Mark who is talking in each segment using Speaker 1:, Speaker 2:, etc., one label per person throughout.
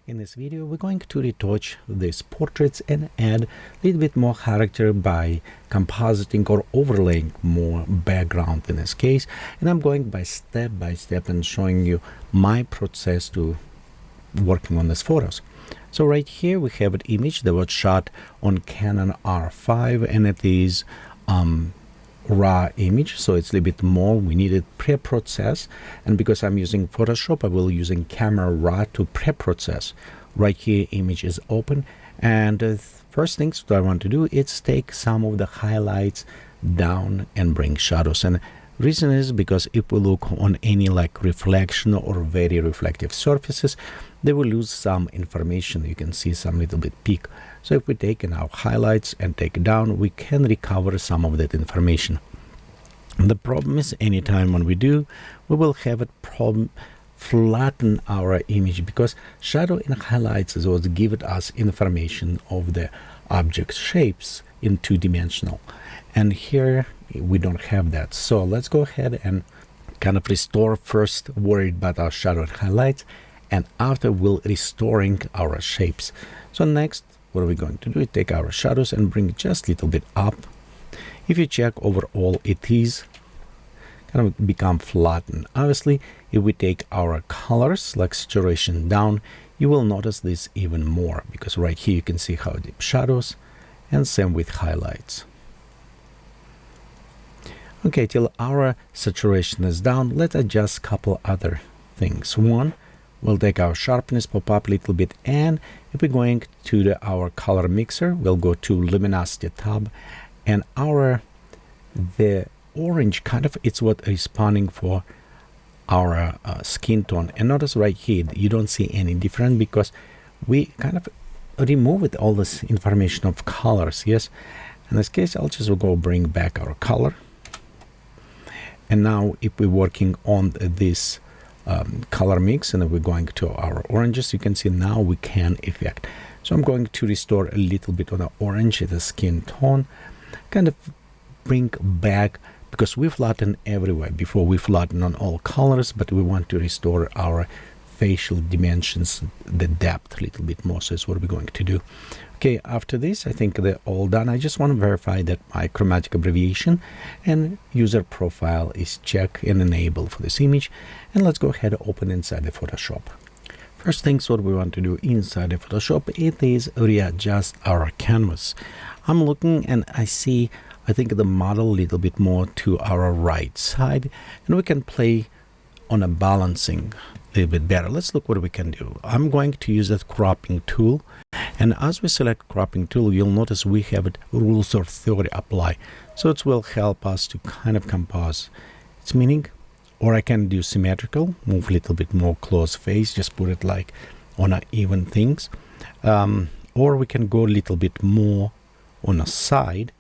Speaker 1: In this video, we're going to retouch these portraits and add a little bit more character by compositing or overlaying more background in this case. And I'm going by step and showing you my process to working on these photos. So right here we have an image that was shot on Canon R5, and it is raw image, so it's a little bit more. We needed pre-process, and because I'm using Photoshop, I will using camera raw to pre-process. Right here image is open, and first things that I want to do is take some of the highlights down and bring shadows. And reason is because if we look on any like reflection or very reflective surfaces, they will lose some information. You can see some little bit peak. So if we take in our highlights and take it down, we can recover some of that information. The problem is anytime when we do, we will have a problem flatten our image, because shadow and highlights is what give us information of the object shapes in two-dimensional. And here we don't have that. So let's go ahead and kind of restore first, worried about our shadow and highlights, and after we'll restoring our shapes. So next, what are we going to do? Take our shadows and bring just a little bit up. If you check overall, it is kind of become flattened. Obviously, if we take our colors like saturation down, you will notice this even more, because right here you can see how deep shadows, and same with highlights. Okay, till our saturation is down, let's adjust a couple other things. One, we'll take our sharpness, pop up a little bit, and if we're going to our color mixer, we'll go to luminosity tab, and the orange kind of, it's what is responding for our skin tone. And notice right here, you don't see any different because we kind of removed all this information of colors. Yes, in this case, I'll just go bring back our color. And now if we're working on this color mix and we're going to our oranges, you can see now we can effect. So I'm going to restore a little bit on the orange, the skin tone, kind of bring back, because we flatten everywhere. Before we flatten on all colors, but we want to restore our facial dimensions, the depth a little bit more. So that's what we're going to do. Okay, after this, I think they're all done. I just want to verify that my chromatic abbreviation and user profile is checked and enabled for this image. And let's go ahead and open inside the Photoshop. First things what we want to do inside the Photoshop, it is readjust our canvas. I'm looking and I see, I think the model a little bit more to our right side, and we can play on a balancing a little bit better. Let's look what we can do. I'm going to use that cropping tool, and as we select cropping tool, you'll notice we have it rules of third apply. So it will help us to kind of compose its meaning. Or I can do symmetrical, move a little bit more close face, just put it like on a even things. Or we can go a little bit more on a side,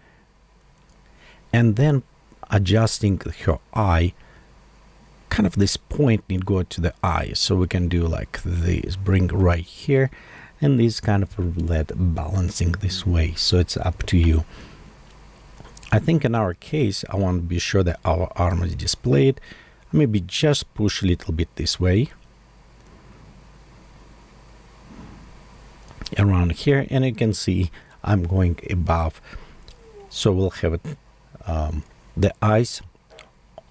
Speaker 1: and then adjusting her eye, kind of this point need go to the eye. So we can do like this, bring right here, and this kind of let balancing this way. So it's up to you. I think in our case, I want to be sure that our arm is displayed. Maybe just push a little bit this way around here, and you can see I'm going above. So we'll have it the eyes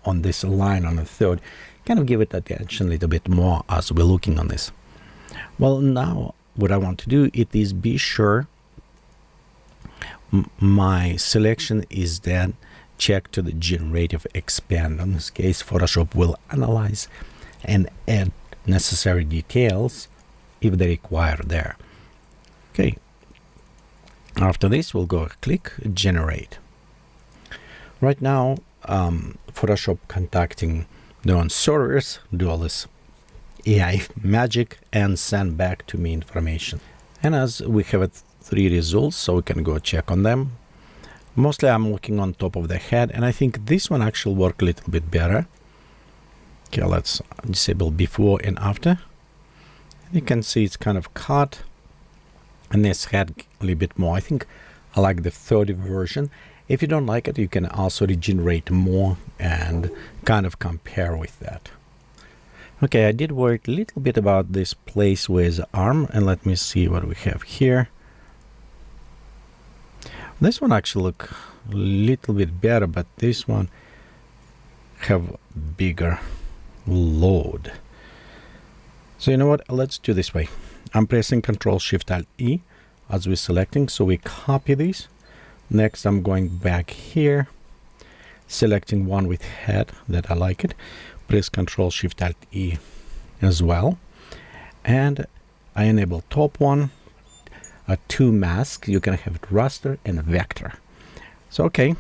Speaker 1: on this line on the third, kind of give it attention a little bit more as we're looking on this. Well, now what I want to do, it is be sure my selection is then check to the generative expand. In this case, Photoshop will analyze and add necessary details if they require there. Okay, after this we'll go click generate. Right now Photoshop contacting their own servers, do all this AI magic and send back to me information. And as we have 3 results, so we can go check on them. Mostly I'm looking on top of the head, and I think this one actually work a little bit better. Okay, let's disable before and after. You can see it's kind of cut, and this head a little bit more. I think I like the 30 version. If you don't like it, you can also regenerate more and kind of compare with that. Okay, I did work a little bit about this place with arm, and let me see what we have here. This one actually look a little bit better, but this one have bigger load. So you know what? Let's do this way. I'm pressing Control Shift Alt E as we're selecting. So we copy this. Next, I'm going back here, selecting one with head that I like it. Press Control Shift Alt E as well. And I enable top one, a 2 mask. You can have it raster and a vector. So, okay.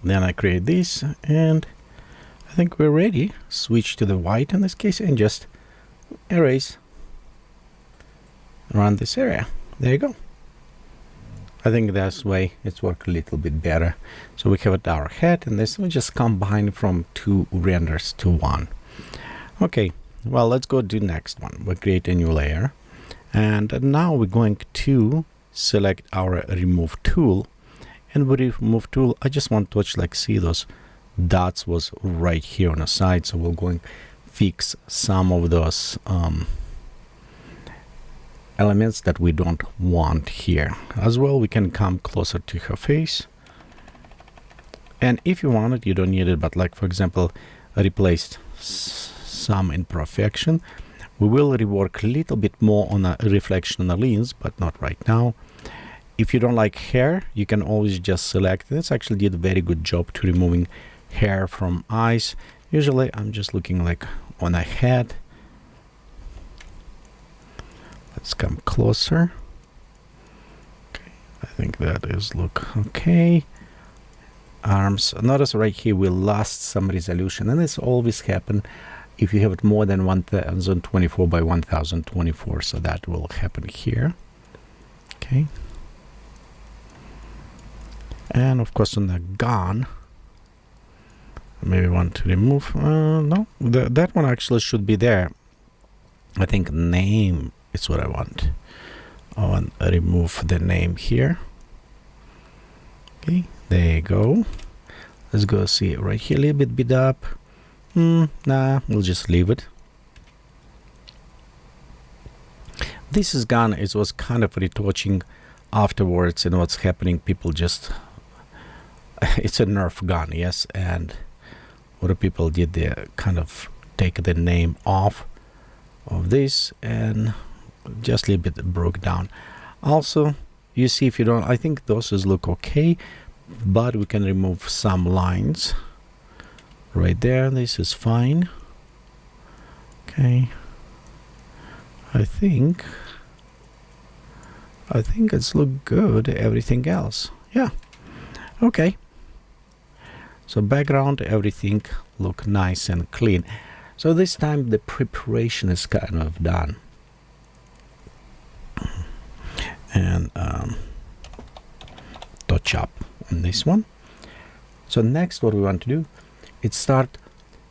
Speaker 1: Then I create this, and I think we're ready. Switch to the white in this case and just erase around this area. There you go. I think that's way it's worked a little bit better. So we have our head, and this we just combine from 2 renders to 1. Okay, well, let's go do next one. We'll create a new layer, and now we're going to select our remove tool. And with remove tool, I just want to touch, like, see those dots was right here on the side. So we're going to fix some of those elements that we don't want here. As well, we can come closer to her face. And if you want it, you don't need it. But like, for example, replaced some imperfection. We will rework a little bit more on a reflection on the lens, but not right now. If you don't like hair, you can always just select. This actually did a very good job to removing hair from eyes. Usually I'm just looking like on a head. Let's come closer. Okay, I think that is look okay. Arms. Notice right here we lost some resolution, and this always happen if you have it more than 1024 by 1024. So that will happen here. Okay. And of course on the gun, maybe want to remove, no, that one actually should be there. I think name is what I want. I want to remove the name here. Okay, there you go. Let's go see it right here, a little bit beat up. Nah, we'll just leave it. This is gone. It was kind of retouching afterwards, and what's happening, people just it's a Nerf gun, yes, and what the people did, they kind of take the name off of this and just a little bit broke down. Also, you see, if you don't, I think those look okay, but we can remove some lines right there. This is fine. Okay, I think it's look good. Everything else, yeah, okay. So background, everything look nice and clean. So this time the preparation is kind of done. And touch up on this one. So next what we want to do is start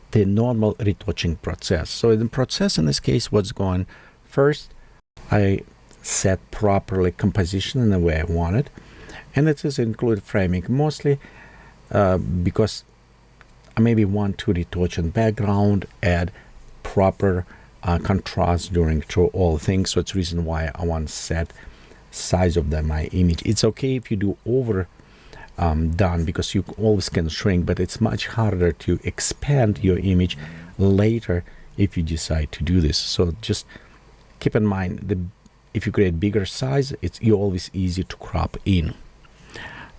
Speaker 1: the normal retouching process. So the process in this case, what's going first, I set properly composition in the way I want it. And it is include framing mostly because I maybe want to retouch in background, add proper contrast during through all things. So it's the reason why I want to set size of my image. It's okay if you do over done, because you always can shrink, but it's much harder to expand your image later if you decide to do this. So just keep in mind, if you create bigger size, it's always easy to crop in.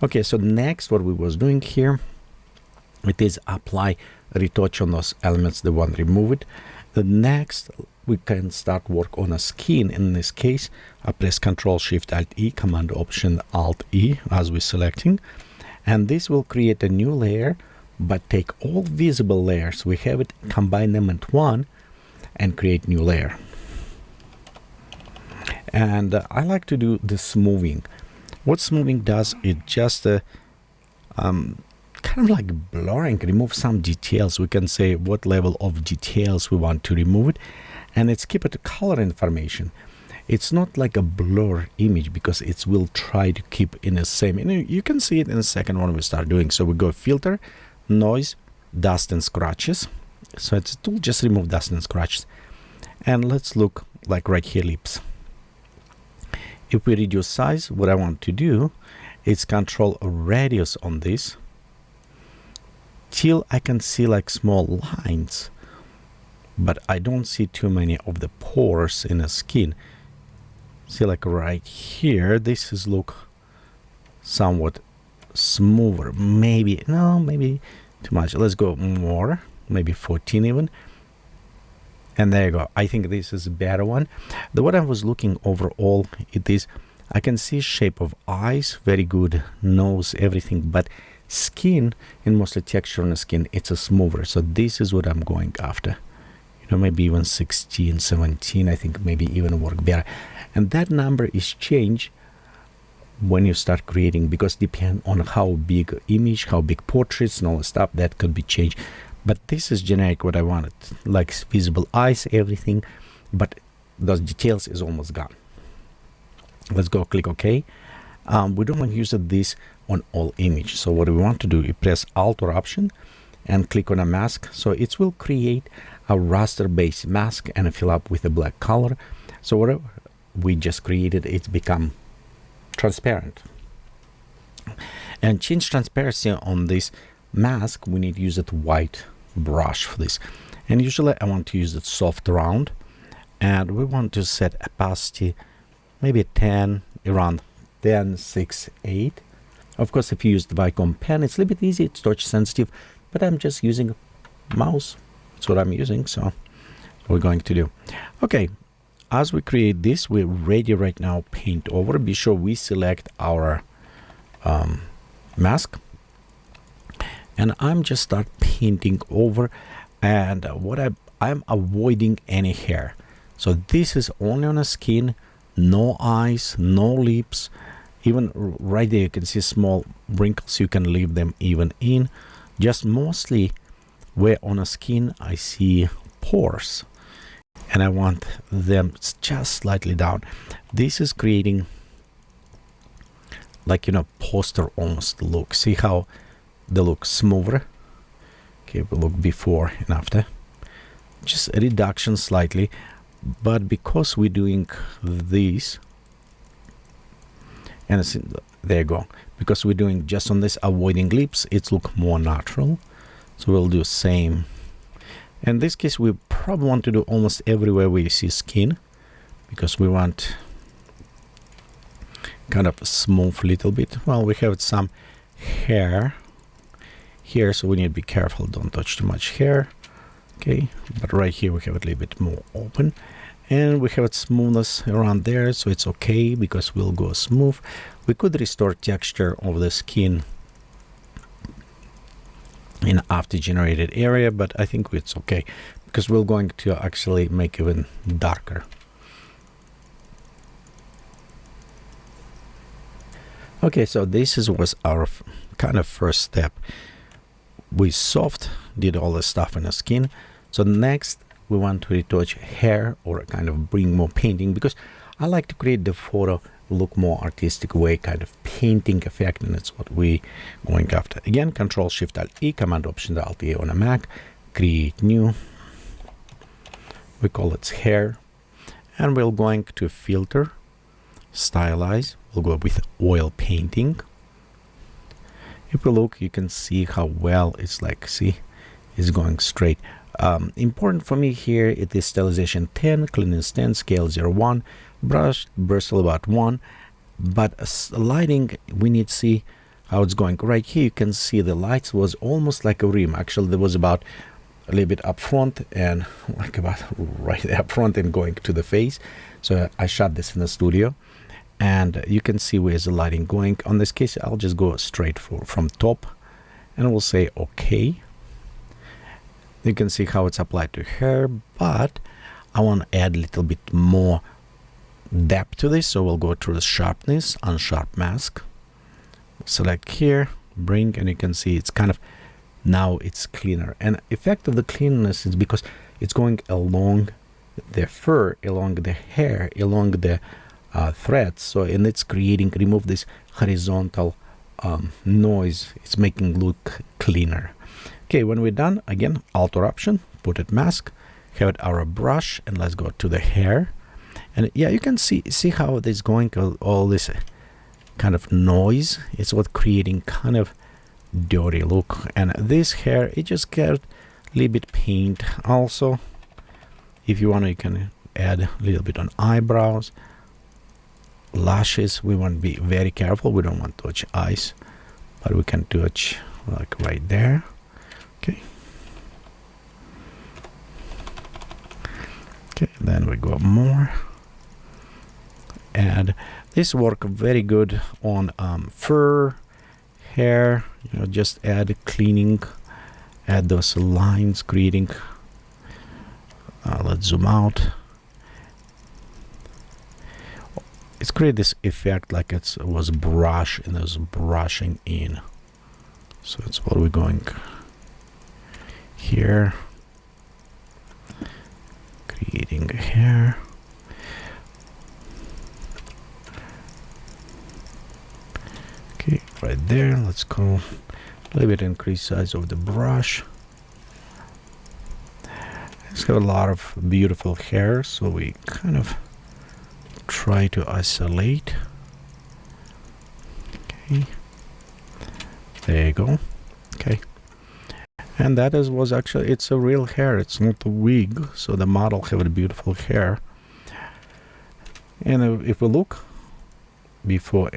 Speaker 1: Okay, so next what we was doing here, it is apply retouch on those elements, the one removed. The next we can start work on a skin. In this case, I press Control Shift Alt E, Command Option Alt E as we're selecting, and this will create a new layer, but take all visible layers. We have it, combine them into one, and create new layer. And I like to do the smoothing. What smoothing does, it just kind of like blurring, remove some details. We can say what level of details we want to remove it, and it's keep it color information. It's not like a blur image because it will try to keep in the same. You can see it in the second one we start doing. So we go filter, noise, dust and scratches, So it's a tool, just remove dust and scratches. And let's look like right here, lips. If we reduce size, what I want to do is control a radius on this till I can see like small lines, but I don't see too many of the pores in the skin. See, like right here, this is look somewhat smoother. Maybe too much. Let's go more, maybe 14 even. And there you go. I think this is a better one. What I was looking overall, it is, I can see shape of eyes, very good, nose, everything, but skin, and mostly texture on the skin, it's a smoother. So this is what I'm going after. You know, maybe even 16, 17, I think maybe even work better. And that number is changed when you start creating, because depend on how big image, how big portraits and all the stuff, that could be changed. But this is generic what I wanted, like visible eyes, everything, but those details is almost gone. Let's go click OK. We don't want to use this on all image. So what we want to do, you press Alt or Option and click on a mask. So it will create a raster based mask and fill up with a black color. So whatever we just created, it's become transparent. And change transparency on this mask, we need to use it white brush for this. And usually I want to use it soft round, and we want to set opacity maybe 10, around 10, 6, 8. Of course, if you use the Wacom pen, it's a little bit easy, it's touch sensitive, but I'm just using a mouse. That's what I'm using, so we're going to do. Okay, as we create this, we're ready right now, paint over. Be sure we select our mask. And I'm just start painting over, and what I'm avoiding any hair. So this is only on the skin, no eyes, no lips. Even right there you can see small wrinkles, you can leave them even in. Just mostly where on the skin I see pores, and I want them just slightly down. This is creating like, you know, poster almost look. See how they look smoother. Okay, we look before and after, just a reduction slightly. But because we're doing this, and there you go, because we're doing just on this, avoiding lips, it's look more natural. So we'll do same. In this case, we probably want to do almost everywhere where you see skin, because we want kind of smooth a little bit. Well, we have some hair here, so we need to be careful, don't touch too much hair. Okay, but right here we have it a little bit more open, and we have it smoothness around there, so it's okay because we'll go smooth. We could restore texture of the skin in after generated area, but I think it's okay because we're going to actually make even darker. Okay, so this was our kind of first step. We soft did all the stuff in the skin. So next we want to retouch hair, or kind of bring more painting, because I like to create the photo look more artistic way, kind of painting effect, and that's what we going after. Again, Control Shift Alt E, Command Option Alt E on a Mac, create new. We call it hair, and we're going to filter, stylize. We'll go with oil painting. If we look, you can see how well it's like, see, it's going straight. Important for me here, it is stylization 10, cleanness 10, scale 0.1, brush bristle about 1, but lighting, we need to see how it's going. Right here you can see the lights was almost like a rim. Actually, there was about a little bit up front, and like about right up front and going to the face. So I shot this in the studio, and you can see where's the lighting going. On this case, I'll just go straight from top, and we'll say okay. You can see how it's applied to hair, but I want to add a little bit more depth to this, so we'll go to the sharpness, unsharp mask, select here, bring, and you can see it's kind of, now it's cleaner. And effect of the cleanness is because it's going along the fur, along the hair, along the threads. So, and it's creating, remove this horizontal noise. It's making look cleaner. Okay, when we're done, again, Alt or Option, put it mask, have it our brush, and let's go to the hair. And yeah, you can see how this going, all this kind of noise. It's what creating kind of dirty look. And this hair, it just get a little bit paint. Also, if you want to, you can add a little bit on eyebrows, lashes. We want to be very careful. We don't want to touch eyes, but we can touch like right there. Okay. Okay, then we go more. And this work very good on fur, hair. You know, just add cleaning, add those lines, creating. Let's zoom out. It's create this effect like it was brush and there's brushing in. So that's what we're going here. Creating a hair. Okay, right there. Let's go a little bit increase size of the brush. It's got a lot of beautiful hair, so we kind of try to isolate. Okay, there you go. Okay, and that was actually, it's a real hair, it's not a wig, so the model have a beautiful hair. And if we look before,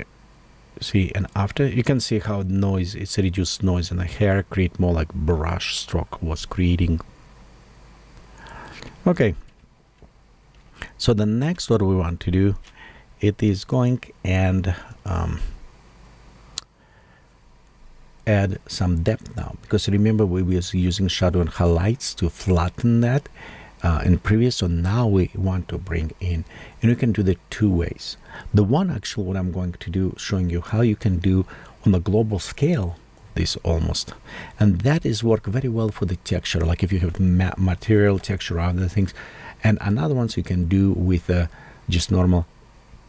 Speaker 1: see, and after, you can see how noise, it's reduced noise, and the hair create more like brush stroke was creating. Okay, so the next what we want to do, it is going and add some depth now, because remember we was using shadow and highlights to flatten that in previous. So now we want to bring in, and you can do the two ways. The one actually what I'm going to do, showing you how you can do on a global scale this almost, and that is work very well for the texture, like if you have material texture or other things. And another ones you can do with just normal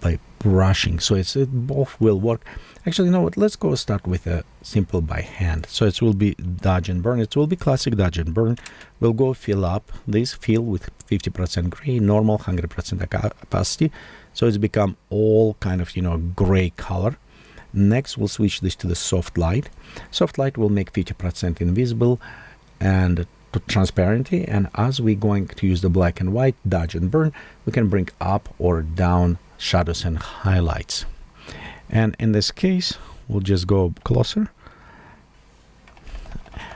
Speaker 1: by brushing. So it both will work. Actually, you know what, let's go start with a simple by hand. So it will be dodge and burn. It will be classic dodge and burn. We'll go fill up this fill with 50% gray, normal 100% opacity, so it's become all kind of, you know, gray color. Next, we'll switch this to the soft light. Soft light will make 50% invisible and transparency. And as we're going to use the black and white, dodge and burn, we can bring up or down shadows and highlights. And in this case, we'll just go closer.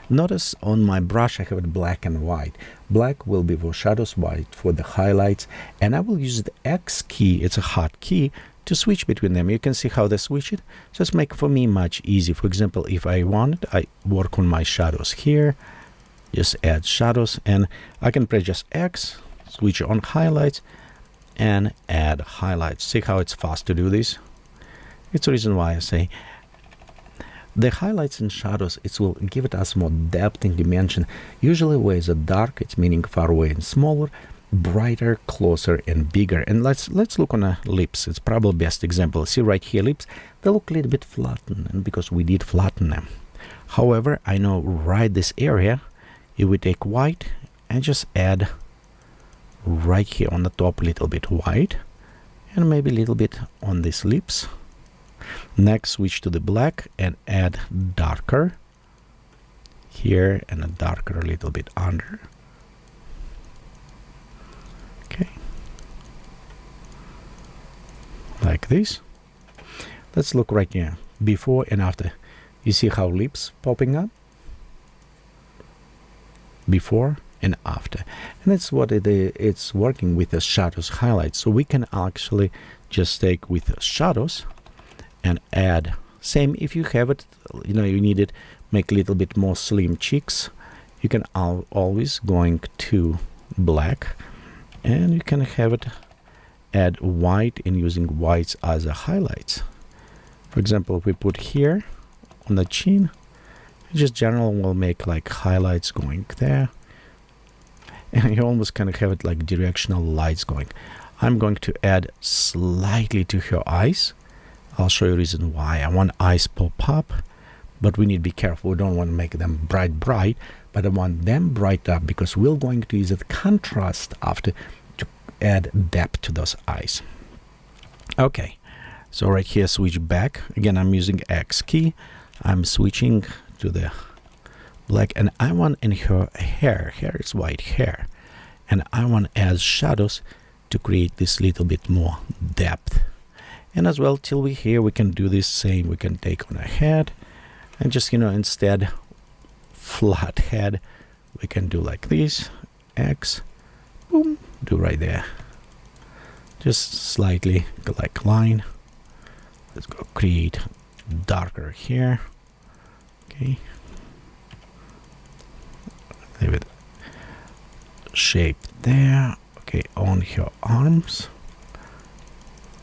Speaker 1: Notice on my brush I have it black and white. Black will be for shadows, white for the highlights. And I will use the X key, it's a hot key, to switch between them. You can see how they switch it. So it's make for me much easy. For example, if I wanted, I work on my shadows here, just add shadows, and I can press just X, switch on highlights, and add highlights. See how it's fast to do this? It's the reason why I say the highlights and shadows, it will give it us more depth and dimension. Usually where it's dark, it's meaning far away and smaller, brighter, closer, and bigger. And let's look on lips. It's probably best example. See right here, lips, they look a little bit flattened, and because we did flatten them. However, I know right this area, if we take white and just add right here on the top a little bit white, and maybe a little bit on these lips. Next, switch to the black and add darker here and a darker a little bit under. Okay, like this. Let's look right here, before and after. You see how lips popping up? Before and after. And that's what it's working with the shadows, highlights. So we can actually just take with shadows and add, same if you have it, you know, you need it, make a little bit more slim cheeks. You can always going to black, and you can have it add white and using whites as a highlights. For example, if we put here on the chin, just general will make like highlights going there, and you almost kind of have it like directional lights going. I'm going to add slightly to her eyes. I'll show you reason why. I want eyes pop up, but we need to be careful. We don't want to make them bright, but I want them bright up because we're going to use the contrast after to add depth to those eyes. Okay, so right here, switch back. Again, I'm using X key. I'm switching to the black, and I want in her hair is white hair, and I want to add shadows to create this little bit more depth. And as well, till we here, we can do this same. We can take on a head and just, instead flat head, we can do like this, X, boom, do right there. Just slightly like line. Let's go create darker here. Okay. Leave it shape there. Okay, on her arms.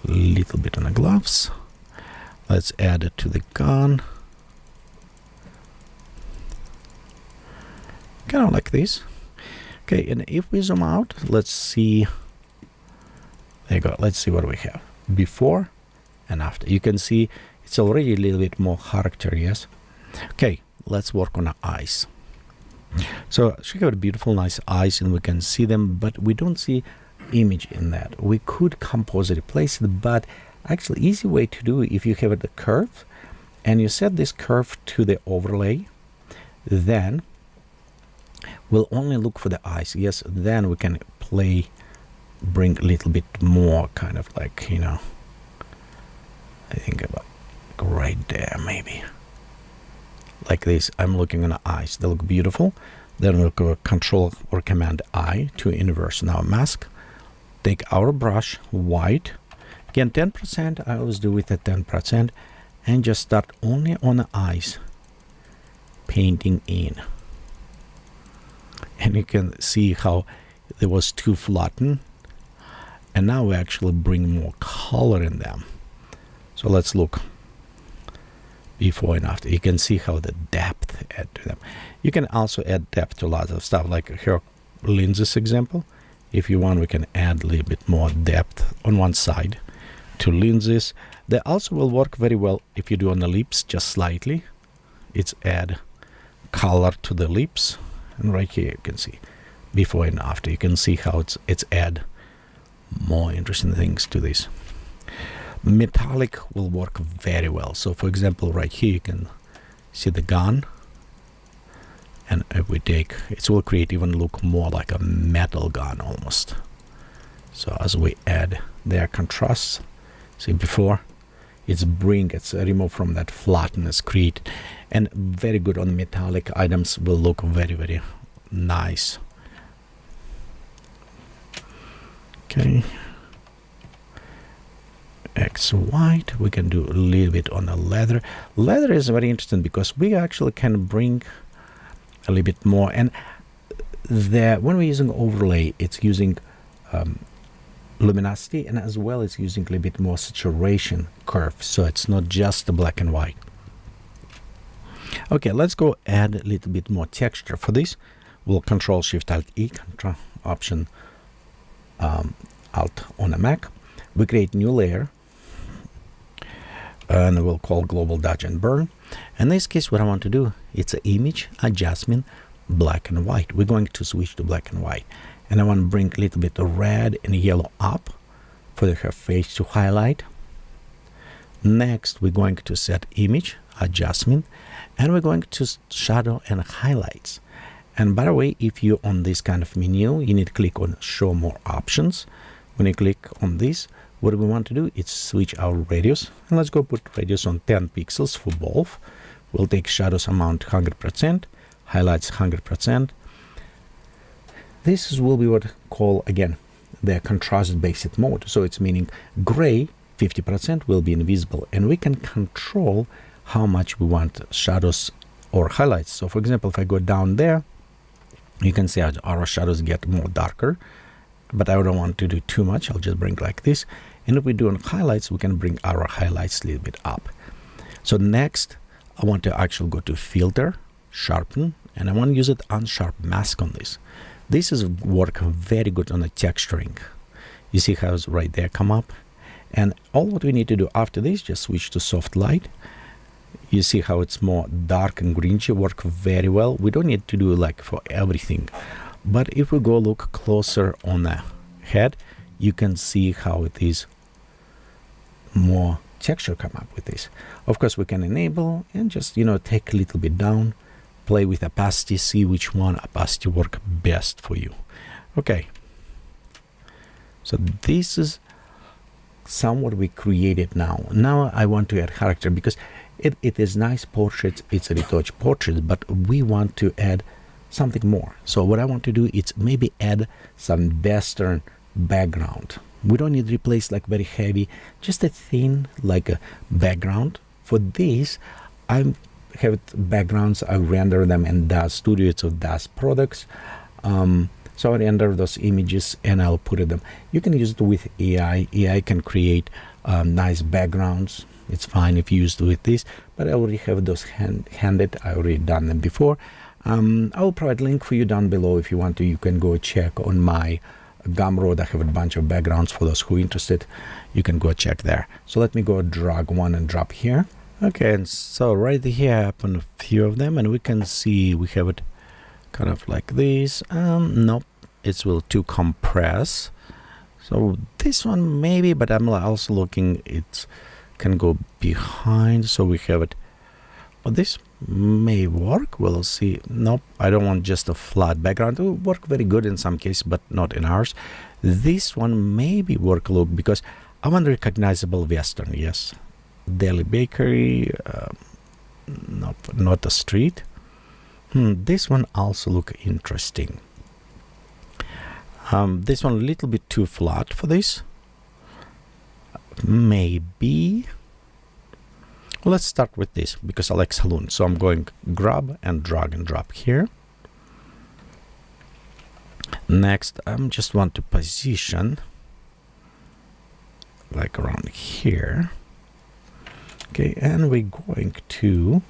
Speaker 1: Little bit on the gloves. Let's add it to the gun. Kind of like this. Okay, and if we zoom out, let's see. There you go. Let's see what we have before and after. You can see it's already a little bit more character, yes? Okay, let's work on the eyes. So she got beautiful, nice eyes, and we can see them, but we don't see image in that. We could composite place it, but actually easy way to do it, if you have the curve and you set this curve to the overlay, then we'll only look for the eyes. Yes, then we can bring a little bit more kind of like, I think about right there, maybe like this. I'm looking on the eyes, they look beautiful. Then we'll go Control or Command I to inverse now mask. Take our brush, white, again 10%, I always do with a 10%, and just start only on the eyes, painting in. And you can see how there was too flattened, and now we actually bring more color in them. So let's look before and after. You can see how the depth add to them. You can also add depth to lots of stuff, like her lenses example. If you want, we can add a little bit more depth on one side to lenses. They also will work very well if you do on the lips, just slightly. It's add color to the lips. And right here you can see before and after. You can see how it's add more interesting things to this. Metallic will work very well. So for example, right here you can see the gun. And if we take, it will create even look more like a metal gun almost. So as we add their contrasts, see before, it's removed from that flatness created, and very good on metallic items will look very, very nice. Okay. X white, we can do a little bit on the leather. Leather is very interesting because we actually can bring a little bit more, and when we're using overlay, it's using luminosity, and as well as using a little bit more saturation curve, so it's not just the black and white. Okay, let's go add a little bit more texture. For this, we'll Control Shift Alt E, Option Alt on a Mac. We create new layer, and we'll call Global Dodge and Burn. In this case, what I want to do, it's an image adjustment, black and white. We're going to switch to black and white, and I want to bring a little bit of red and yellow up for her face to highlight. Next, we're going to set image adjustment, and we're going to shadow and highlights. And by the way, if you're on this kind of menu, you need to click on show more options. When you click on this, what we want to do is switch our radius, and let's go put radius on 10 pixels for both. We'll take shadows amount 100%, highlights 100%. This will be what call again the contrast based mode. So it's meaning gray 50% will be invisible, and we can control how much we want shadows or highlights. So for example, if I go down there, you can see our shadows get more darker, but I don't want to do too much. I'll just bring like this. And if we do on highlights, we can bring our highlights a little bit up. So next, I want to actually go to filter, sharpen, and I want to use it unsharp mask on this. This is work very good on the texturing. You see how it's right there come up. And all what we need to do after this, just switch to soft light. You see how it's more dark and grungy, work very well. We don't need to do like for everything, but if we go look closer on the head, you can see how it is more texture come up with this. Of course, we can enable and just, you know, take a little bit down, play with opacity, see which one opacity work best for you. Okay, so this is somewhat we created now. Now I want to add character because it is nice portraits, it's a retouch portrait, but we want to add something more. So what I want to do is maybe add some Western background. We don't need to replace like very heavy, just a thin like a background. For this, I have backgrounds, I render them in DAZ Studio, so DAZ products. So I render those images and I'll put them. You can use it with AI. AI can create nice backgrounds. It's fine if you use it with this, but I already have those handed. I already done them before. I will provide a link for you down below if you want to. You can go check on my Gumroad. I have a bunch of backgrounds for those who are interested. You can go check there. So let me go drag one and drop here. Okay, and so right here I open a few of them and we can see we have it kind of like this. Nope, it's will too compress. So this one maybe, but I'm also looking it can go behind, so we have it. Well, this may work, we'll see. Nope, I don't want just a flat background. It will work very good in some cases, but not in ours. This one maybe work look because I want recognizable Western. Yes, Dall-e bakery. Nope, not a street. This one also look interesting. This one a little bit too flat for this. Maybe. Well, let's start with this because I like saloon. So I'm going grab and drag and drop here. Next, I just want to position like around here. Okay, and we're going to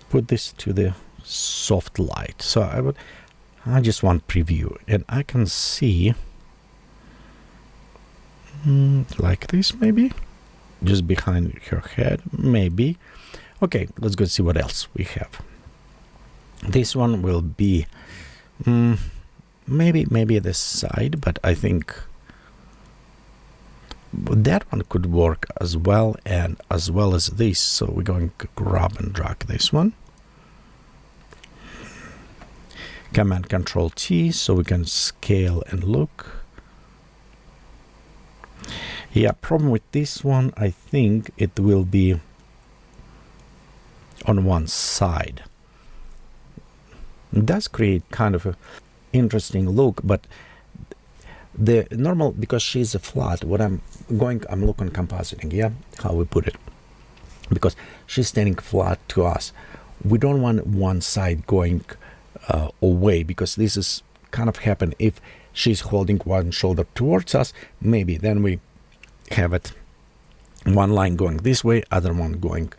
Speaker 1: put this to the soft light. So I just want preview and I can see like this maybe just behind her head maybe. Okay, let's go see what else we have. This one will be maybe this side, but I think that one could work as well and as well as this. So we're going to grab and drag this one. Command Control T so we can scale and look. Yeah, problem with this one, I think it will be on one side. It does create kind of a interesting look, but the normal, because she's a flat, what I'm looking compositing, yeah, how we put it, because she's standing flat to us. We don't want one side going away, because this is kind of happen if she's holding one shoulder towards us, maybe then we have it one line going this way, other one going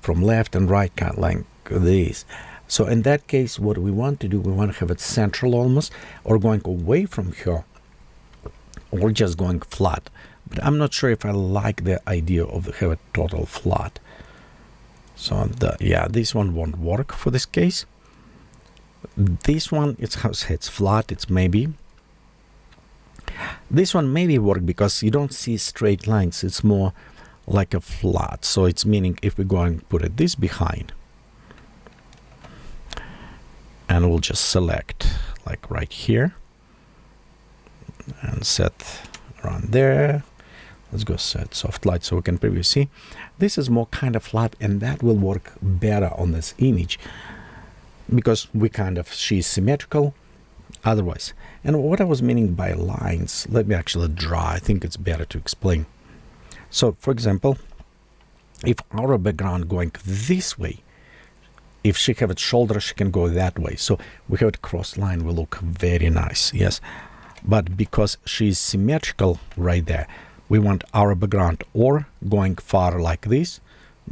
Speaker 1: from left and right, kind of like this. So in that case, what we want to do, we want to have it central almost, or going away from her, or just going flat. But I'm not sure if I like the idea of have it total flat. So yeah, this one won't work for this case. This one, it's flat, it's maybe. This one maybe work because you don't see straight lines, it's more like a flat. So it's meaning if we go and put it this behind, and we'll just select like right here and set around there. Let's go set soft light so we can preview. See, this is more kind of flat, and that will work better on this image because we she's symmetrical otherwise. And what I was meaning by lines, let me actually draw. I think it's better to explain. So for example, if our background going this way, if she have its shoulder, she can go that way. So we have it cross line will look very nice, yes. But because she's symmetrical right there, we want our background or going far like this,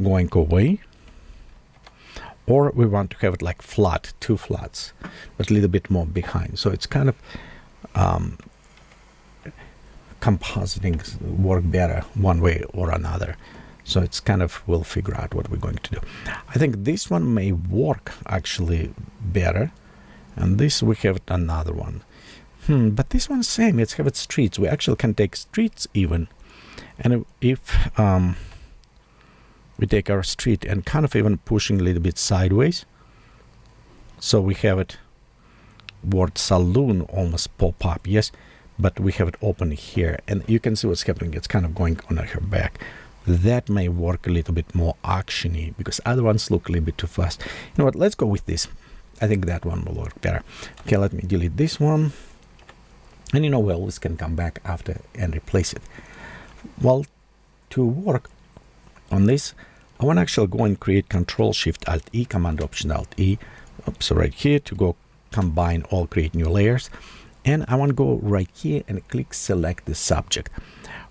Speaker 1: going away, or we want to have it like flat, two flats, but a little bit more behind. So it's kind of compositing work better one way or another. So it's kind of, we'll figure out what we're going to do. I think this one may work actually better. And this, we have another one. But this one's same, it's have its streets. We actually can take streets even. And if we take our street and kind of even pushing a little bit sideways, so we have it word saloon almost pop up, yes, but we have it open here, and you can see what's happening. It's kind of going on her back. That may work a little bit more actiony, because other ones look a little bit too fast. You know what, let's go with this. I think that one will work better. Okay, let me delete this one. And you know, we always can come back after and replace it. Well, to work on this, I want to actually go and create Control-Shift-Alt-E, Command-Option-Alt-E. Oops, right here to go combine all, create new layers. And I want to go right here and click Select the Subject.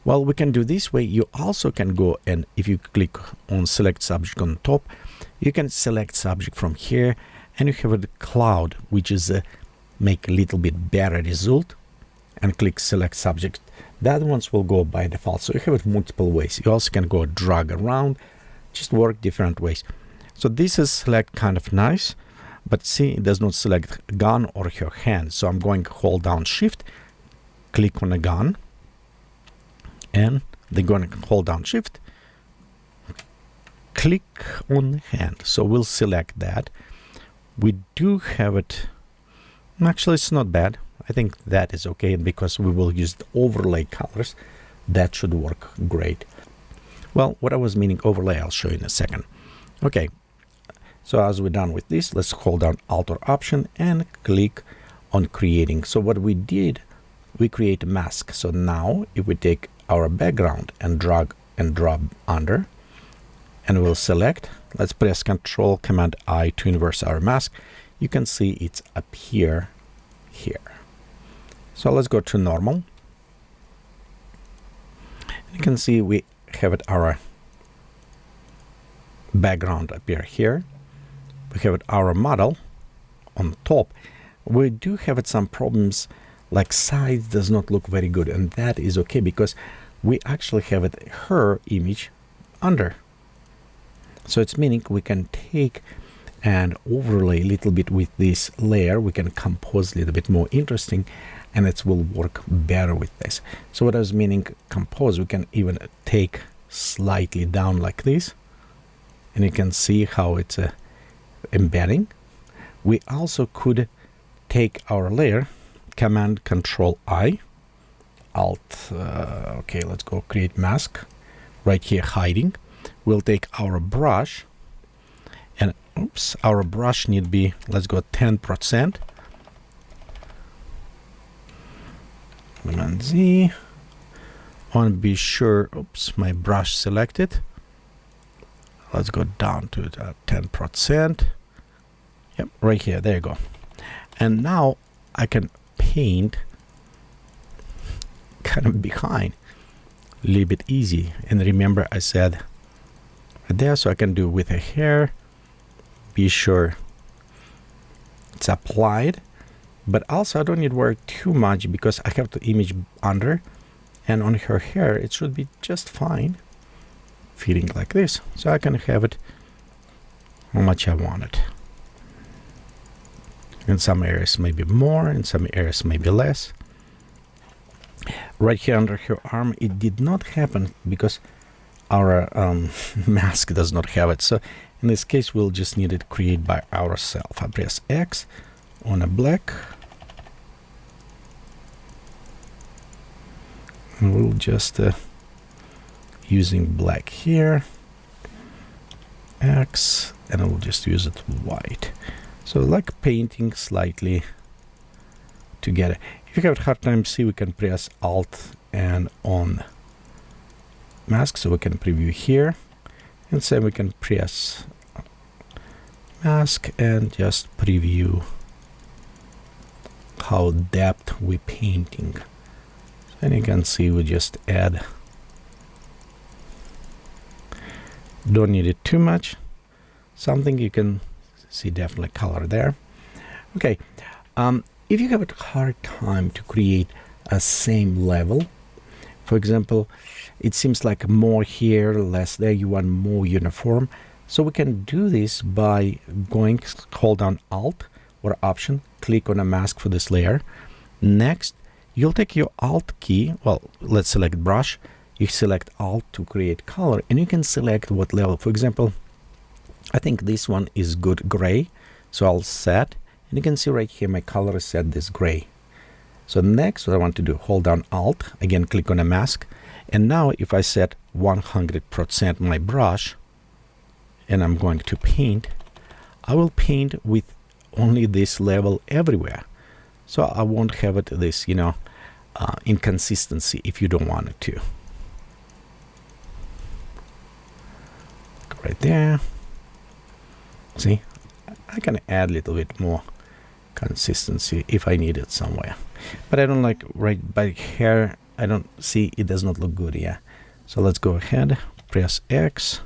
Speaker 1: Well, we can do this way. You also can go, and if you click on Select Subject on top, you can select subject from here, and you have a cloud, which is make a little bit better result, and click Select Subject. The other ones will go by default, so you have it multiple ways. You also can go drag around, just work different ways. So this is select kind of nice, but see, it does not select gun or her hand. So I'm going to hold down Shift, click on a gun, and they're going to hold down Shift, click on hand. So we'll select that. We do have it, actually it's not bad. I think that is okay, because we will use the overlay colors. That should work great. Well, what I was meaning overlay, I'll show you in a second. Okay, so as we're done with this, let's hold down Alt or Option and click on creating. So what we did, we create a mask. So now if we take our background and drag and drop under, and we'll select, let's press Control Command I to inverse our mask. You can see it's up here. So let's go to normal. You can see we have it, our background appear here. We have it, our model on top. We do have it some problems, like size does not look very good, and that is okay, because we actually have it her image under. So it's meaning we can take and overlay a little bit with this layer. We can compose a little bit more interesting, and it will work better with this. So what I was meaning compose, we can even take slightly down like this, and you can see how it's embedding. We also could take our layer, Command Control I, Alt, okay, let's go create mask, right here hiding. We'll take our brush, and oops, our brush need be, let's go 10%. Command Z. I want to be sure, oops, my brush selected. Let's go down to 10%. Yep, right here, there you go. And now I can paint kind of behind, a little bit easy. And remember I said right there, so I can do with a hair, be sure it's applied. But also I don't need to worry too much, because I have the image under, and on her hair it should be just fine, fitting like this. So I can have it how much I want it. In some areas maybe more, in some areas maybe less. Right here under her arm, it did not happen because our mask does not have it. So in this case, we'll just need it create by ourselves. I press X on a black. And we'll just using black here, X, and we'll just use it white. So like painting slightly together. If you have a hard time see, we can press Alt and on mask, so we can preview here, and same we can press mask and just preview how depth we painting. And you can see we just add, don't need it too much, something you can see definitely color there. Okay, if you have a hard time to create a same level, For example, it seems like more here, less there. You want more uniform. So we can do this by going, hold down Alt or Option, click on a mask for this layer. Next, you'll take your Alt key. Well, let's select brush. You select Alt to create color, and you can select what level. For example, I think this one is good gray. So I'll set, and you can see right here my color is set this gray. So next, what I want to do, hold down Alt, again click on a mask, and now if I set 100% my brush, and I'm going to paint, I will paint with only this level everywhere. So I won't have it this, inconsistency if you don't want it to. Right there. See, I can add a little bit more consistency if I need it somewhere, but I don't like right by here. I don't see, it does not look good. Yeah, so let's go ahead, press X,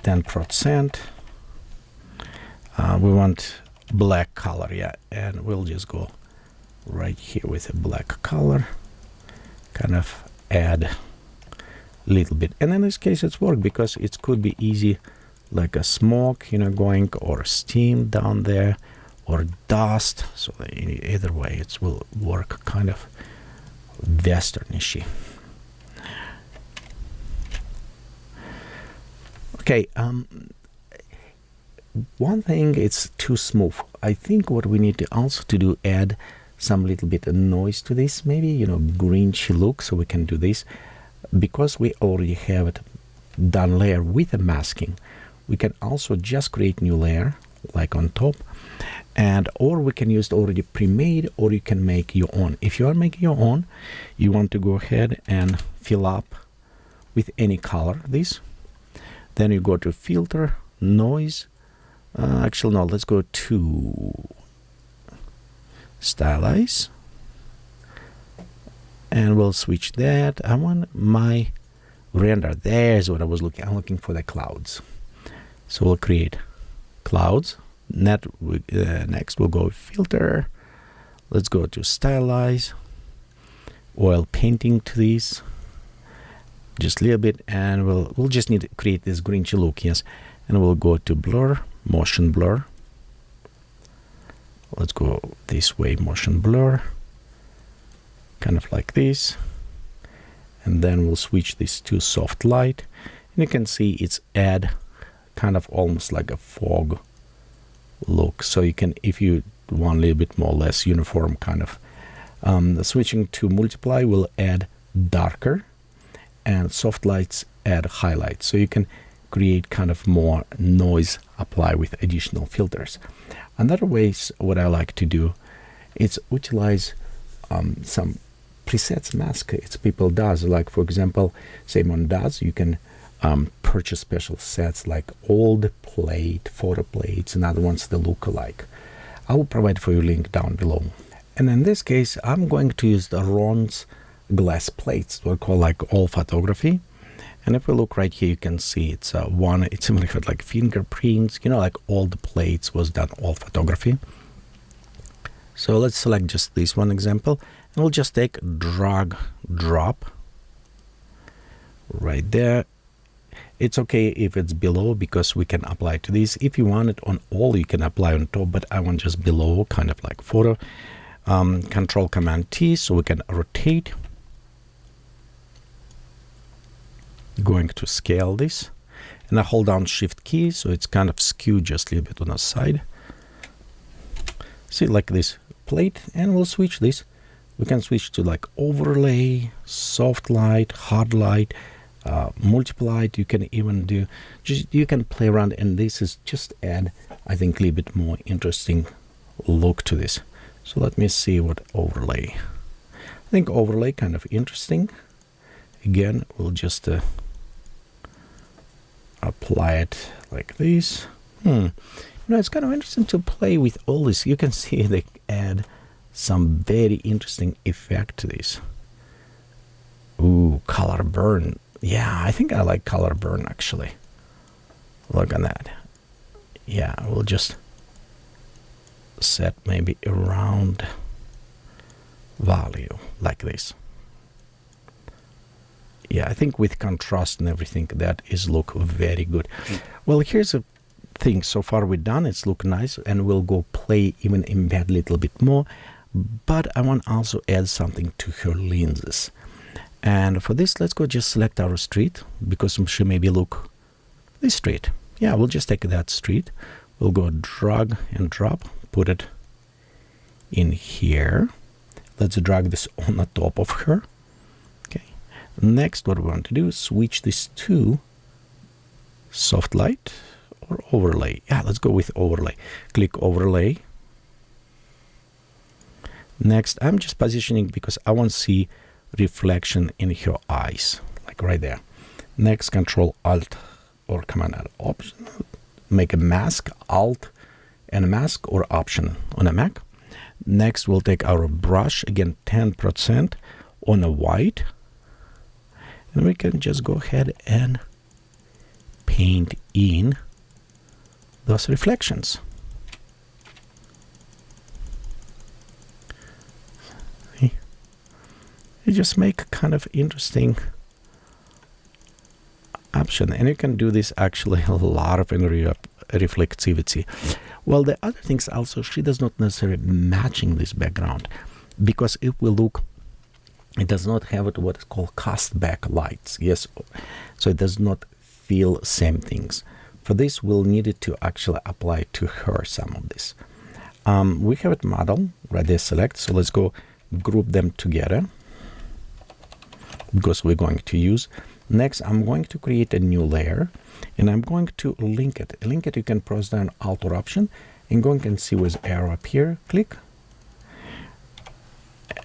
Speaker 1: 10%. We want black color, yeah, and we'll just go right here with a black color, kind of add a little bit. And in this case it's worked because it could be easy, like a smoke, going, or steam down there, or dust. So either way it will work kind of westernishy. Okay, one thing, it's too smooth. I think what we need to also to do, add some little bit of noise to this, maybe, greenish look. So we can do this because we already have it done layer with a masking. We can also just create new layer like on top, and or we can use already pre-made, or you can make your own. If you are making your own, you want to go ahead and fill up with any color this. Then you go to filter, noise. Actually, no, let's go to stylize, and we'll switch that. I want my render. There's what I was looking. I'm looking for the clouds. So we'll create clouds. Next, we'll go filter. Let's go to stylize, oil painting to these, just a little bit, and we'll just need to create this greenish look. Yes, and we'll go to blur, motion blur. Let's go this way, motion blur, kind of like this, and then we'll switch this to soft light, and you can see it's add kind of almost like a fog look. So you can, if you want a little bit more less uniform kind of, switching to multiply will add darker, and soft lights add highlights. So you can create kind of more noise apply with additional filters. Another ways what I like to do is utilize some presets mask. It's people does, like for example, same on does, you can purchase special sets like old plate, photo plates, and other ones that look alike. I will provide for you a link down below. And in this case, I'm going to use the Ron's glass plates, what we call like all photography. And if we look right here, you can see it's it's similar to like fingerprints, like all the plates was done all photography. So let's select just this one example, and we'll just take drag, drop right there. It's okay if it's below because we can apply to this. If you want it on all, you can apply on top, but I want just below, kind of like photo. Control Command T, so we can rotate. Going to scale this, and I hold down Shift key, so it's kind of skewed just a little bit on the side. See, like this plate, and we'll switch this. We can switch to like overlay, soft light, hard light, multiply. You can even do, you can play around, and this is just add, I think, a little bit more interesting look to this. So let me see what overlay. I think overlay kind of interesting. Again, we'll just apply it like this. It's kind of interesting to play with all this. You can see they add some very interesting effect to this. Ooh, color burn. Yeah, I think I like color burn actually. Look at that. Yeah, we'll just set maybe around value like this. Yeah, I think with contrast and everything, that is look very good. Well, here's a thing. So far we're done. It's look nice, and we'll go play, even embed a little bit more. But I want also add something to her lenses. And for this, let's go just select our street, because she maybe look this street. Yeah, we'll just take that street. We'll go drag and drop, put it in here. Let's drag this on the top of her. Okay. Next, what we want to do is switch this to soft light or overlay. Yeah, let's go with overlay. Click overlay. Next, I'm just positioning because I want to see reflection in her eyes, like right there. Next, Control Alt or Command Option. Make a mask, Alt and a mask, or Option on a Mac. Next, we'll take our brush, again 10% on a white, and we can just go ahead and paint in those reflections. See? You just make kind of interesting option, and you can do this actually a lot of reflectivity. Well, the other things also, she does not necessarily matching this background, because it will look, it does not have what is called cast back lights. Yes, so it does not feel same things. For this, we'll need it to actually apply to her some of this. We have it model right there, select. So let's go group them together, because we're going to use. Next, I'm going to create a new layer, and I'm going to link it. Link it, you can press down Alt or Option, and go and see with arrow up here, click,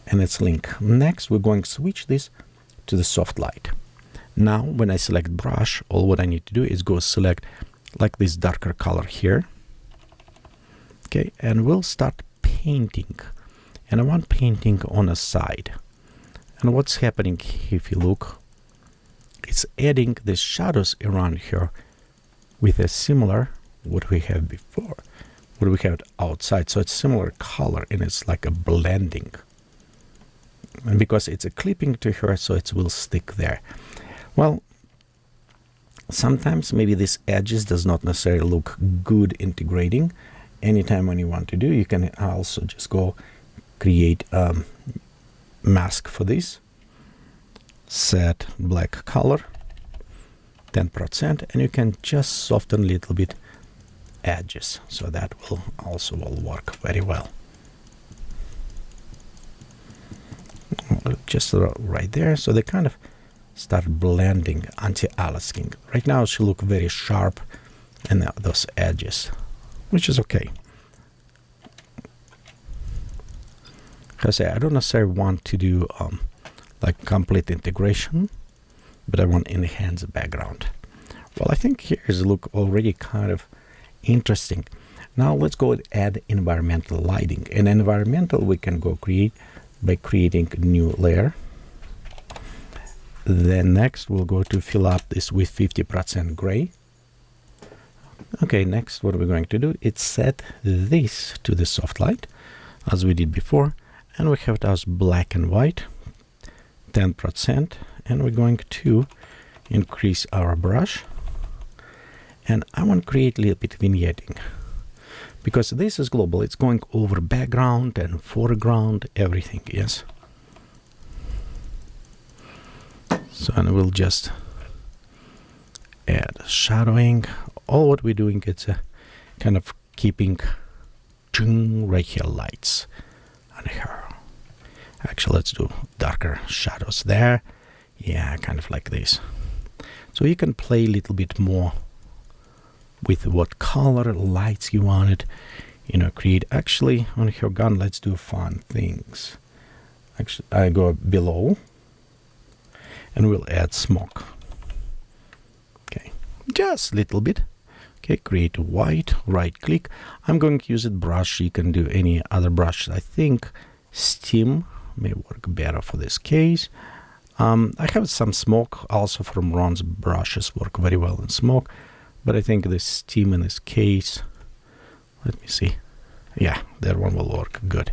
Speaker 1: and it's link. Next, we're going to switch this to the soft light. Now, when I select brush, all what I need to do is go select like this darker color here. Okay, and we'll start painting. And I want painting on a side. And what's happening, if you look, it's adding the shadows around here with a similar what we have before, what we have outside. So it's similar color, and it's like a blending. And because it's a clipping to her, so it will stick there. Well, sometimes maybe this edges does not necessarily look good integrating. Anytime when you want to do, you can also just go create a mask for this. Set black color 10%, and you can just soften a little bit edges, so that will also work very well. Just right there, so they kind of start blending, anti-aliasing. Right now she look very sharp and those edges, which is okay. Because I don't necessarily want to do like complete integration, but I want to enhance the background. Well, I think here's look already kind of interesting. Now let's go and add environmental lighting. In environmental, we can go create by creating a new layer. Then next we'll go to fill up this with 50% gray. Okay, next what we're going to do is set this to the soft light as we did before, and we have it as black and white 10%, and we're going to increase our brush, and I want to create a little bit vignetting, because this is global. It's going over background and foreground, everything. Yes. So, and we'll just add shadowing. All what we're doing, it's a kind of keeping right here lights on her. Actually, let's do darker shadows there. Yeah, kind of like this. So you can play a little bit more with what color lights you wanted, you know, create. Actually, on her gun, let's do fun things. Actually, I go below, and we'll add smoke. Okay, just a little bit. Okay, create white, right click. I'm going to use it brush. You can do any other brush. I think steam may work better for this case. I have some smoke also from Ron's brushes, work very well in smoke, but I think the steam in this case, let me see. Yeah, that one will work good.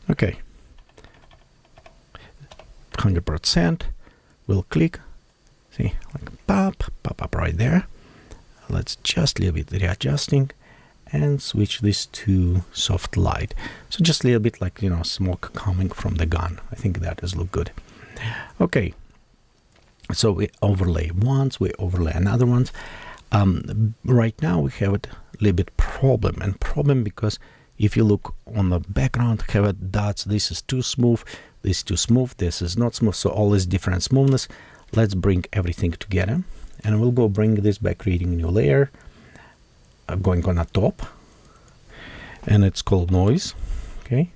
Speaker 1: Okay, 100%. We'll click See, like pop up right there. Let's just a little bit readjusting and switch this to soft light. So just a little bit like, smoke coming from the gun. I think that does look good. Okay, so we overlay once, we overlay another ones. Right now we have a little bit problem because if you look on the background, have a dots. This is too smooth, this is too smooth, this is not smooth. So all this different smoothness. Let's bring everything together, and we'll go bring this by creating a new layer. Going on the top, and it's called noise. Okay,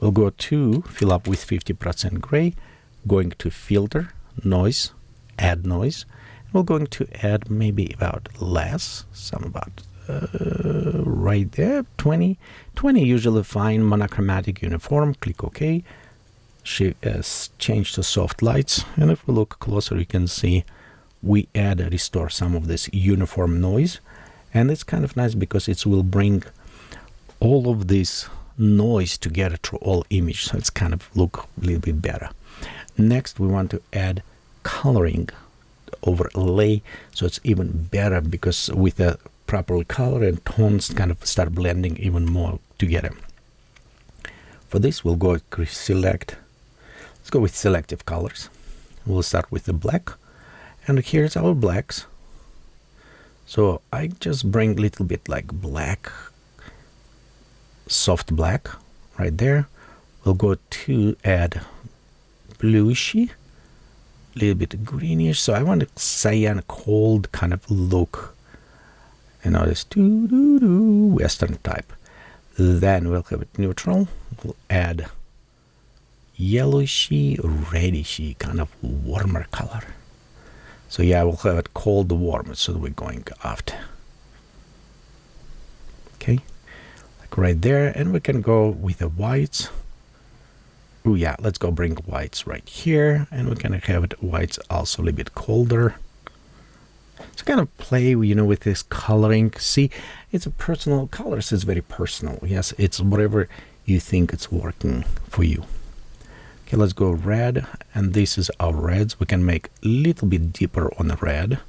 Speaker 1: we'll go to fill up with 50% gray, going to filter, noise, add noise. We're going to add maybe about less, some about right there, 20 usually fine, monochromatic uniform. Click OK. Change to soft lights, and if we look closer, you can see we restore some of this uniform noise. And it's kind of nice because it will bring all of this noise together through all image. So it's kind of look a little bit better. Next, we want to add coloring overlay. So it's even better because with the proper color and tones kind of start blending even more together. For this, we'll go select. Let's go with selective colors. We'll start with the black. And here's our blacks. So I just bring a little bit like black, soft black right there. We'll go to add bluishy, a little bit greenish. So I want a cyan cold kind of look. This Western type. Then we'll have it neutral. We'll add yellowishy, reddishy, kind of warmer color. So yeah, we'll have it cold, warm, so we're going after. Okay, like right there, and we can go with the whites. Oh yeah, let's go bring whites right here, and we can have it whites also a little bit colder. So kind of play, with this coloring. See, it's a personal colors. It's very personal. Yes, it's whatever you think it's working for you. Okay, let's go red, and this is our reds. We can make a little bit deeper on the red.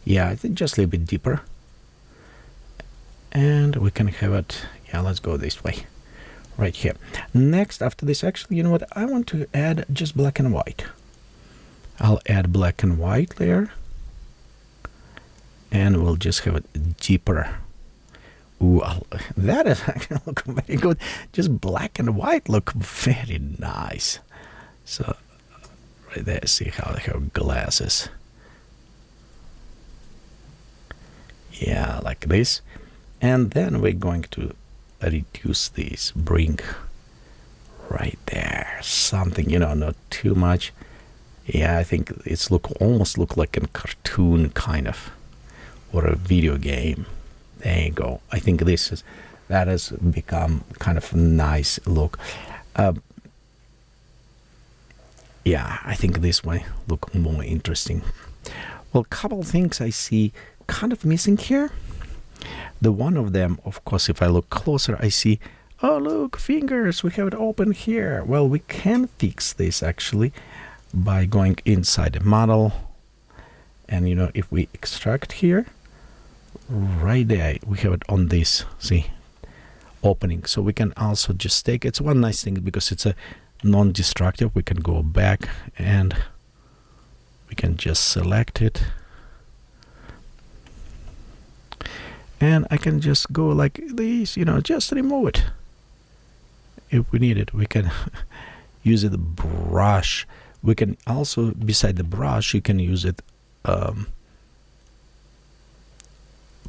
Speaker 1: Yeah, I think just a little bit deeper. And we can have it, yeah, let's go this way, right here. Next, after this, actually, you know what? I want to add just black and white. I'll add black and white layer. And we'll just have it deeper. Ooh, that is actually look very good. Just black and white look very nice. So right there, see how they have glasses. Yeah, like this. And then we're going to reduce these, bring right there something, not too much. Yeah, I think it's almost look like a cartoon kind of, or a video game. There you go. I think that has become kind of a nice look. Yeah, I think this way look more interesting. Well, a couple of things I see kind of missing here. The one of them, of course, if I look closer, I see, oh look, fingers, we have it open here. Well, we can fix this actually by going inside the model, and if we extract here, right there we have it on this, see, opening. So we can also just take, it's one nice thing because it's a non-destructive. We can go back and we can just select it, and I can just go like this, just remove it if we need it. We can use it brush. We can also, beside the brush, you can use it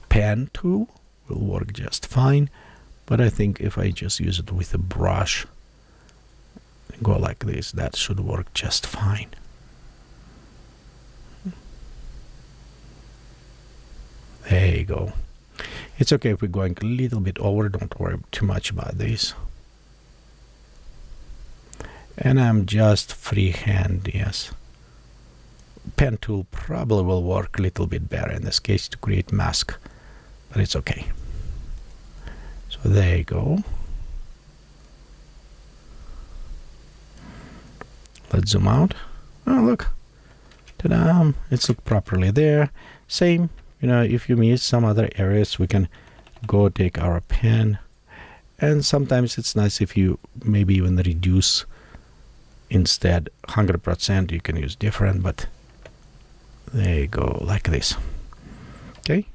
Speaker 1: pen tool will work just fine, but I think if I just use it with a brush and go like this, that should work just fine. There you go. It's okay if we're going a little bit over, don't worry too much about this. And I'm just freehand, yes. Pen tool probably will work a little bit better in this case to create mask, but it's okay. So there you go. Let's zoom out. Oh, look. Ta-da! It's looked properly there. Same, if you miss some other areas, we can go take our pen. And sometimes it's nice if you maybe even reduce instead 100%. You can use different, but there you go, like this. Okay.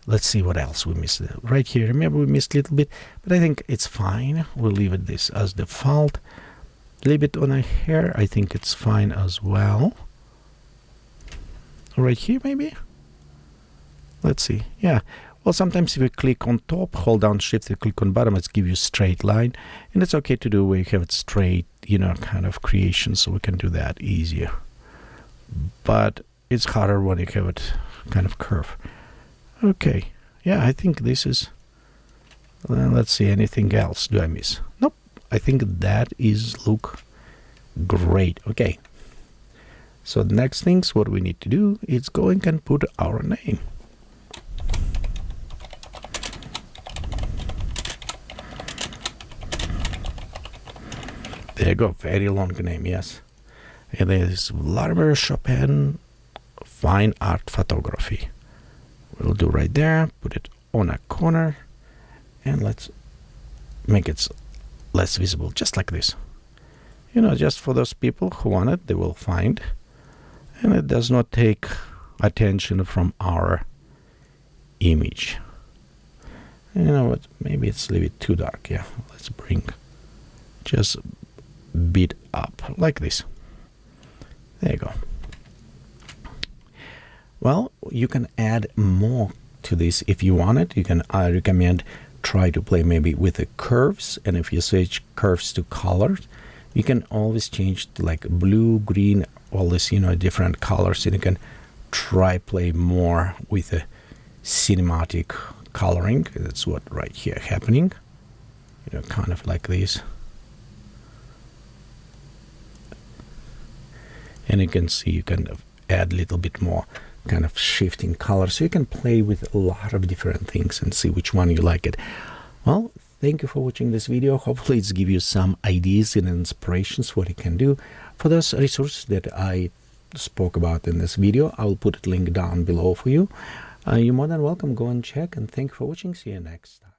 Speaker 1: Let's see what else we missed. Right here, remember we missed a little bit, but I think it's fine. We'll leave it this as default. A little bit on a hair, I think it's fine as well. Right here, maybe? Let's see. Yeah. Well, sometimes if you click on top, hold down shift, you click on bottom, it's give you a straight line. And it's okay to do where you have it straight, kind of creation, so we can do that easier. But it's harder when you have it kind of curve. Okay, yeah, I think this is, let's see, anything else do I miss? Nope, I think that is look great. Okay, so the next things what we need to do is going and put our name. There you go, very long name, yes. And there's Vladimir Chopine Fine Art Photography. We'll do right there, put it on a corner, and let's make it less visible, just like this. Just for those people who want it, they will find. And it does not take attention from our image. You know what, maybe it's a little bit too dark. Yeah, let's bring just a bit up, like this. There you go. Well, you can add more to this if you want it. You can, I recommend, try to play maybe with the curves. And if you switch curves to colors, you can always change to like blue, green, all this, different colors. And you can try play more with the cinematic coloring. That's what right here happening. Kind of like this. And you can see you can add a little bit more kind of shifting color, so you can play with a lot of different things and see which one you like it. Well, thank you for watching this video. Hopefully it's give you some ideas and inspirations what you can do. For those resources that I spoke about in this video, I will put a link down below for you. You're more than welcome, go and check, and thank you for watching. See you next time.